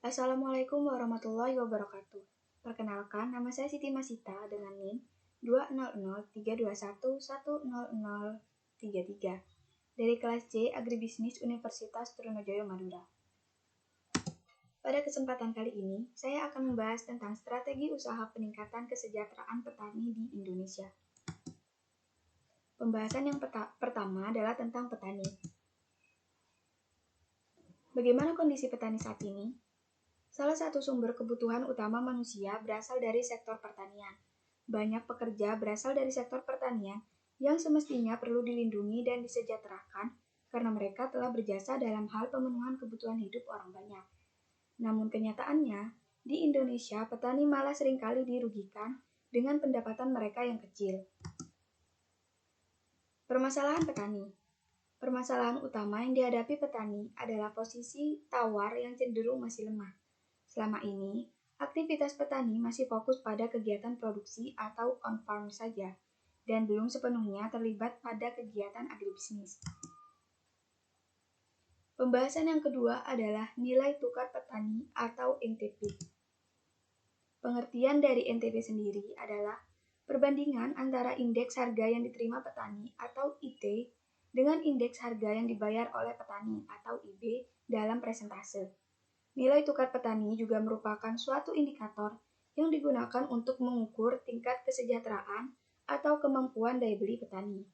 Assalamualaikum warahmatullahi wabarakatuh. Perkenalkan, nama saya Siti Masita dengan NIM 20032210033 dari kelas C Agribisnis Universitas Trunojoyo Madura. Pada kesempatan kali ini, saya akan membahas tentang strategi usaha peningkatan kesejahteraan petani di Indonesia. Pembahasan yang pertama adalah tentang petani. Bagaimana kondisi petani saat ini? Salah satu sumber kebutuhan utama manusia berasal dari sektor pertanian. Banyak pekerja berasal dari sektor pertanian yang semestinya perlu dilindungi dan disejahterakan karena mereka telah berjasa dalam hal pemenuhan kebutuhan hidup orang banyak. Namun kenyataannya, di Indonesia petani malah seringkali dirugikan dengan pendapatan mereka yang kecil. Permasalahan petani. Permasalahan utama yang dihadapi petani adalah posisi tawar yang cenderung masih lemah. Selama ini, aktivitas petani masih fokus pada kegiatan produksi atau on-farm saja, dan belum sepenuhnya terlibat pada kegiatan agribisnis. Pembahasan yang kedua adalah nilai tukar petani atau NTP. Pengertian dari NTP sendiri adalah perbandingan antara indeks harga yang diterima petani atau IT dengan indeks harga yang dibayar oleh petani atau IB dalam persentase. Nilai tukar petani juga merupakan suatu indikator yang digunakan untuk mengukur tingkat kesejahteraan atau kemampuan daya beli petani.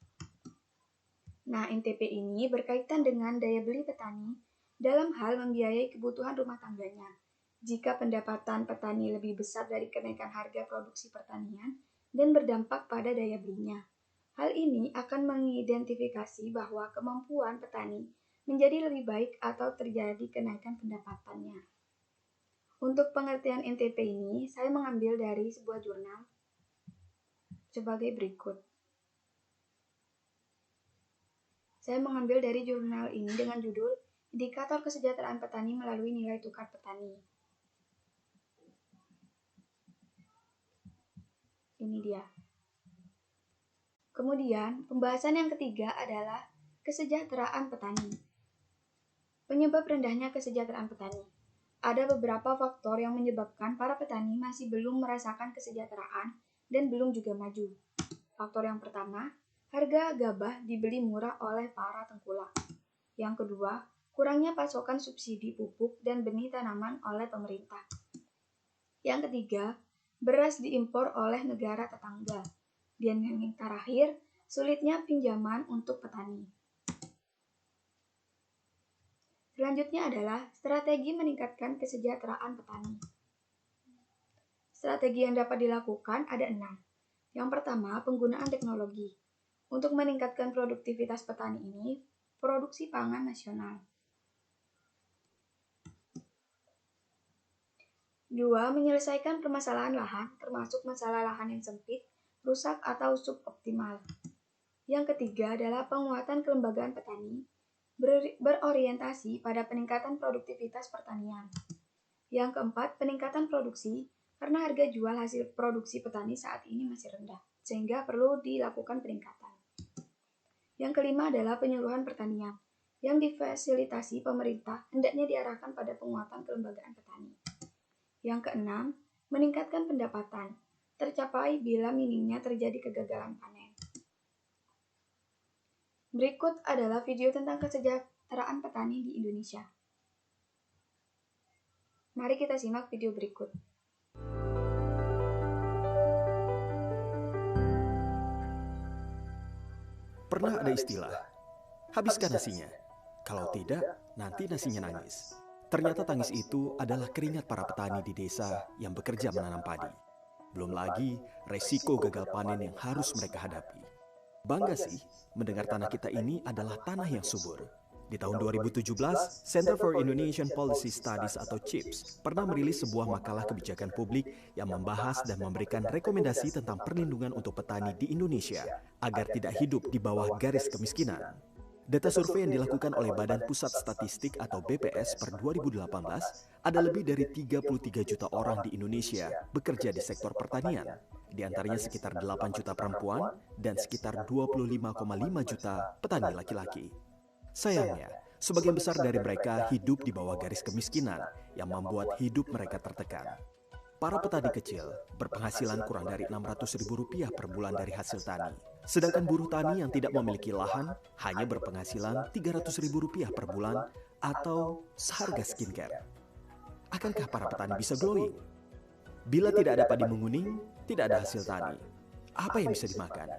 Nah, NTP ini berkaitan dengan daya beli petani dalam hal membiayai kebutuhan rumah tangganya. Jika pendapatan petani lebih besar dari kenaikan harga produksi pertanian dan berdampak pada daya belinya. Hal ini akan mengidentifikasi bahwa kemampuan petani menjadi lebih baik atau terjadi kenaikan pendapatannya. Untuk pengertian NTP ini, saya mengambil dari sebuah jurnal sebagai berikut. Saya mengambil dari jurnal ini dengan judul Indikator Kesejahteraan Petani Melalui Nilai Tukar Petani. Ini dia. Kemudian, pembahasan yang ketiga adalah kesejahteraan petani. Penyebab rendahnya kesejahteraan petani. Ada beberapa faktor yang menyebabkan para petani masih belum merasakan kesejahteraan dan belum juga maju. Faktor yang pertama, harga gabah dibeli murah oleh para tengkulak. Yang kedua, kurangnya pasokan subsidi pupuk dan benih tanaman oleh pemerintah. Yang ketiga, beras diimpor oleh negara tetangga. Dan yang terakhir, sulitnya pinjaman untuk petani. Selanjutnya adalah strategi meningkatkan kesejahteraan petani. Strategi yang dapat dilakukan ada 6. Yang pertama, penggunaan teknologi. Untuk meningkatkan produktivitas petani ini, produksi pangan nasional. 2. Menyelesaikan permasalahan lahan, termasuk masalah lahan yang sempit, rusak atau suboptimal. Yang ketiga adalah penguatan kelembagaan petani, berorientasi pada peningkatan produktivitas pertanian. Yang keempat, peningkatan produksi, karena harga jual hasil produksi petani saat ini masih rendah, sehingga perlu dilakukan peningkatan. Yang kelima adalah penyuluhan pertanian, yang difasilitasi pemerintah hendaknya diarahkan pada penguatan kelembagaan petani. Yang keenam, meningkatkan pendapatan, tercapai bila minimnya terjadi kegagalan panen. Berikut adalah video tentang kesejahteraan petani di Indonesia. Mari kita simak video berikut. Pernah ada istilah, habiskan nasinya. Kalau tidak, nanti nasinya nangis. Ternyata tangis itu adalah keringat para petani di desa yang bekerja menanam padi. Belum lagi resiko gagal panen yang harus mereka hadapi. Bangga sih mendengar tanah kita ini adalah tanah yang subur. Di tahun 2017, Center for Indonesian Policy Studies atau CIPS pernah merilis sebuah makalah kebijakan publik yang membahas dan memberikan rekomendasi tentang perlindungan untuk petani di Indonesia agar tidak hidup di bawah garis kemiskinan. Data survei yang dilakukan oleh Badan Pusat Statistik atau BPS per 2018, ada lebih dari 33 juta orang di Indonesia bekerja di sektor pertanian. Di antaranya sekitar 8 juta perempuan dan sekitar 25,5 juta petani laki-laki. Sayangnya, Sebagian besar dari mereka hidup di bawah garis kemiskinan yang membuat hidup mereka tertekan. Para petani kecil berpenghasilan kurang dari Rp600.000 per bulan dari hasil tani. Sedangkan buruh tani yang tidak memiliki lahan hanya berpenghasilan Rp300.000 per bulan atau seharga skincare. Akankah para petani bisa glowing? Bila tidak ada padi menguning, tidak ada hasil tani. Apa yang bisa dimakan?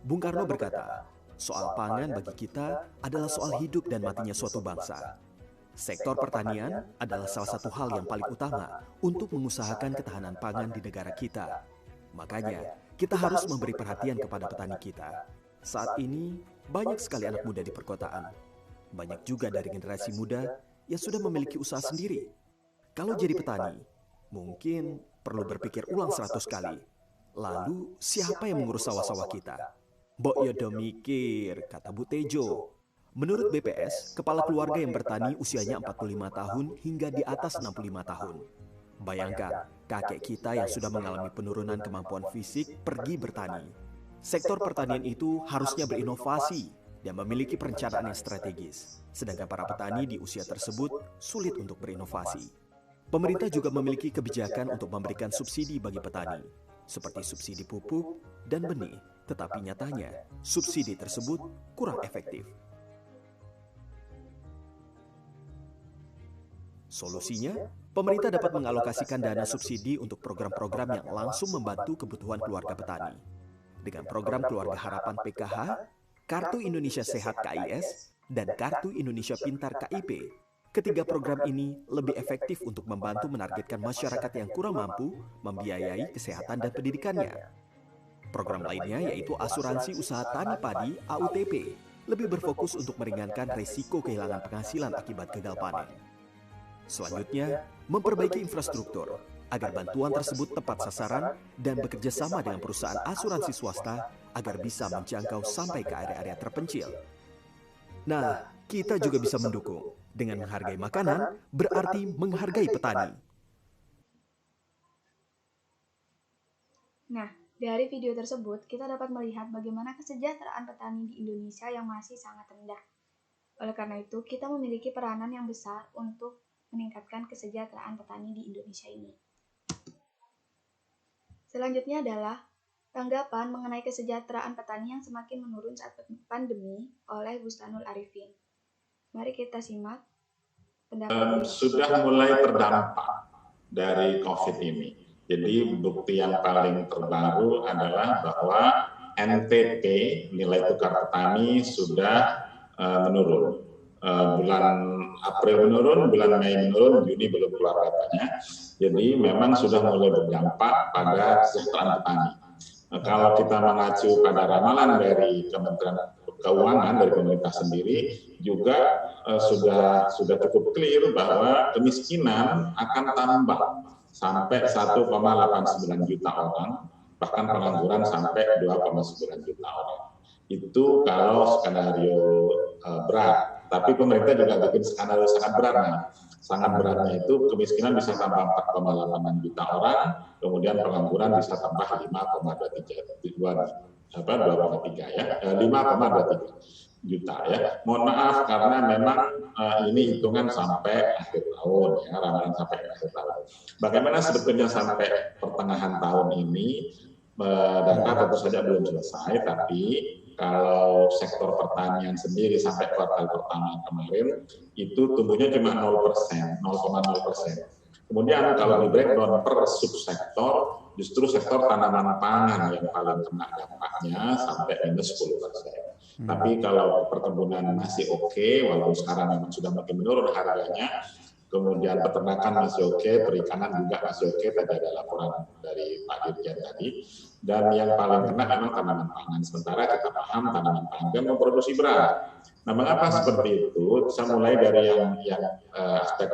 Bung Karno berkata, soal pangan bagi kita adalah soal hidup dan matinya suatu bangsa. Sektor pertanian adalah salah satu hal yang paling utama untuk mengusahakan ketahanan pangan di negara kita. Makanya, kita harus memberi perhatian kepada petani kita. Saat ini, banyak sekali anak muda di perkotaan. Banyak juga dari generasi muda yang sudah memiliki usaha sendiri. Kalau jadi petani, mungkin perlu berpikir ulang 100 kali. Lalu, siapa yang mengurus sawah-sawah kita? Mbok yodo mikir, kata Bu Tejo. Menurut BPS, kepala keluarga yang bertani usianya 45 tahun hingga di atas 65 tahun. Bayangkan, kakek kita yang sudah mengalami penurunan kemampuan fisik pergi bertani. Sektor pertanian itu harusnya berinovasi dan memiliki perencanaan yang strategis. Sedangkan para petani di usia tersebut sulit untuk berinovasi. Pemerintah juga memiliki kebijakan untuk memberikan subsidi bagi petani, seperti subsidi pupuk dan benih, tetapi nyatanya subsidi tersebut kurang efektif. Solusinya, pemerintah dapat mengalokasikan dana subsidi untuk program-program yang langsung membantu kebutuhan keluarga petani. Dengan program Keluarga Harapan PKH, Kartu Indonesia Sehat KIS, dan Kartu Indonesia Pintar KIP, ketiga program ini lebih efektif untuk membantu menargetkan masyarakat yang kurang mampu membiayai kesehatan dan pendidikannya. Program lainnya yaitu Asuransi Usaha Tani Padi AUTP, lebih berfokus untuk meringankan risiko kehilangan penghasilan akibat gagal panen. Selanjutnya, memperbaiki infrastruktur agar bantuan tersebut tepat sasaran dan bekerja sama dengan perusahaan asuransi swasta agar bisa menjangkau sampai ke area-area terpencil. Nah, kita juga bisa mendukung dengan menghargai makanan, berarti menghargai petani. Nah, dari video tersebut kita dapat melihat bagaimana kesejahteraan petani di Indonesia yang masih sangat rendah. Oleh karena itu, kita memiliki peranan yang besar untuk meningkatkan kesejahteraan petani di Indonesia ini. Selanjutnya adalah tanggapan mengenai kesejahteraan petani yang semakin menurun saat pandemi oleh Bustanul Arifin. Mari kita simak pendapat. Sudah mulai terdampak dari COVID ini. Jadi bukti yang paling terbaru adalah bahwa NTP, nilai tukar petani, sudah menurun. Bulan April menurun, bulan Mei menurun, Juni belum keluar datanya. Jadi memang sudah mulai berdampak pada kesejahteraan petani. Kalau kita mengacu pada ramalan dari Kementerian Keuangan, dari pemerintah sendiri, juga sudah cukup clear bahwa kemiskinan akan tambah sampai 1,89 juta orang, bahkan pengangguran sampai 2,9 juta orang. Itu kalau skenario berat. Tapi pemerintah juga bikin skenario sangat berat. Sangat beratnya itu kemiskinan bisa tambah 4,8 juta orang, kemudian pengangguran bisa tambah 5,23 ya, 5,23 juta ya. Mohon maaf karena memang ini hitungan sampai akhir tahun ya, ramalan sampai akhir tahun. Bagaimana sebetulnya sampai pertengahan tahun ini? Data tentu saja belum selesai, tapi kalau sektor pertanian sendiri sampai kuartal pertama kemarin itu tumbuhnya cuma 0%, 0,0%. Kemudian kalau di breakdown per subsektor, justru sektor tanaman pangan yang paling kena dampaknya sampai minus 10%. Tapi kalau perkebunan masih oke, walaupun sekarang memang sudah makin menurun harganya, kemudian peternakan masih oke, perikanan juga masih oke, tadi ada laporan dari Pak Dirjen tadi. Dan yang paling kena memang tanaman pangan. Sementara kita paham tanaman pangan memproduksi beras. Nah, mengapa seperti itu? Saya mulai dari yang aspek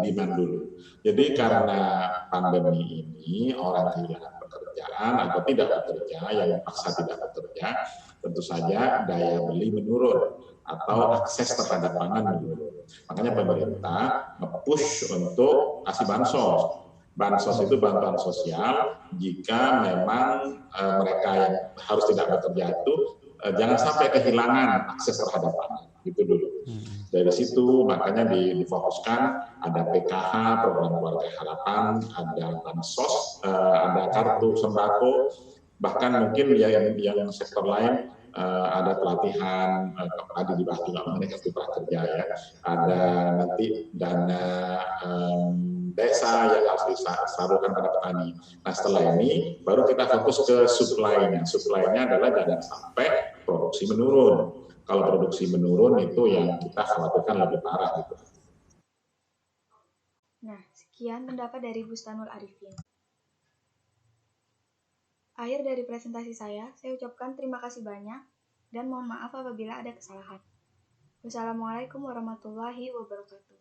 demand dulu. Jadi karena pandemi ini orang kehilangan pekerjaan atau tidak bekerja, yang paksa tidak bekerja, tentu saja daya beli menurun atau akses terhadap pangan menurun. Makanya pemerintah nge-push untuk kasih bansos. Bansos itu bantuan sosial jika memang mereka yang harus tidak bekerja itu jangan sampai kehilangan akses terhadap pangan. Gitu dulu. Dari situ makanya difokuskan ada PKH, program keluarga harapan, ada bansos, ada kartu sembako, bahkan mungkin yang sektor lain ada pelatihan, tadi dibahas juga mengenai kartu prakerja ya, ada nanti dana desa yang harus disalurkan pada petani. Nah setelah ini baru kita fokus ke supply-nya. Supply-nya adalah jangan sampai produksi menurun. Kalau produksi menurun itu yang kita khawatirkan lebih parah gitu. Nah, sekian pendapat dari Bustanul Arifin. Akhir dari presentasi saya ucapkan terima kasih banyak dan mohon maaf apabila ada kesalahan. Wassalamualaikum warahmatullahi wabarakatuh.